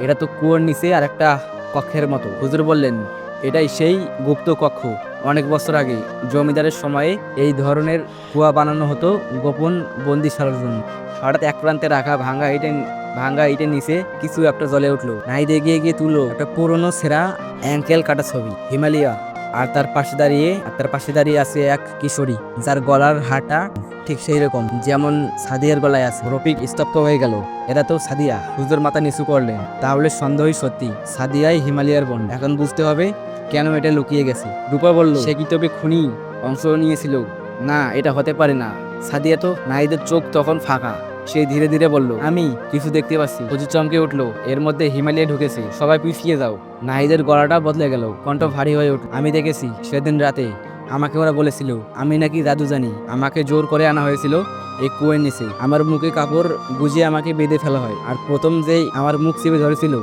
এটা তো কুয়োর নিচে আর একটা কক্ষের মতো। হুজুর বললেন, এটাই সেই গুপ্ত কক্ষ। অনেক বছর আগে জমিদারের সময়ে এই ধরনের কুয়া বানানো হতো গোপন বন্দিশালার জন্য। হঠাৎ এক প্রান্তে রাখা ভাঙ্গা ইটের নিচে কিছু একটা জ্বলে উঠলো। নাহিদ এগিয়ে গিয়ে তুলো একটা পুরনো ছেঁড়া অ্যাঙ্কেল কাটা ছবি, হিমালয়া। আর তার পাশে দাঁড়িয়ে আছে এক কিশোরী, যার গলার হারটা ঠিক সেই রকম যেমন সাদিয়ার গলায় আছে। রফিক স্তব্ধ হয়ে গেল। এরা তো সাদিয়া। হুজুর মাথা নিচু করলেন। তাহলে সন্দেহই সত্যি, সাদিয়াই হিমালয়ার বোন। এখন বুঝতে হবে কেন এটা লুকিয়ে গেছে। রূপা বলল, সে কি তবে খুনি অংশ নিয়েছিল? না, এটা হতে পারে না। সাদিয়া তো। নাহিদের চোখ তখন ফাঁকা। সে ধীরে ধীরে বলল, আমি কিছু দেখতে পাচ্ছি। হুজুর চমকে উঠলো, এর মধ্যে হিমালয় ঢুকেছে। সবাই পিছিয়ে যাও। নাহিদের গলাটা বদলে গেল, কণ্ঠ ভারী হয়ে উঠল। আমি দেখেছি সেদিন রাতে। আমাকে ওরা বলেছিল আমি নাকি জাদু জানি। আমাকে জোর করে আনা হয়েছিল এই কুয়োর নিচে। আমার মুখে কাপড় গুজিয়ে আমাকে বেঁধে ফেলা হয়। আর প্রথম যেই আমার মুখ চেপে ধরেছিল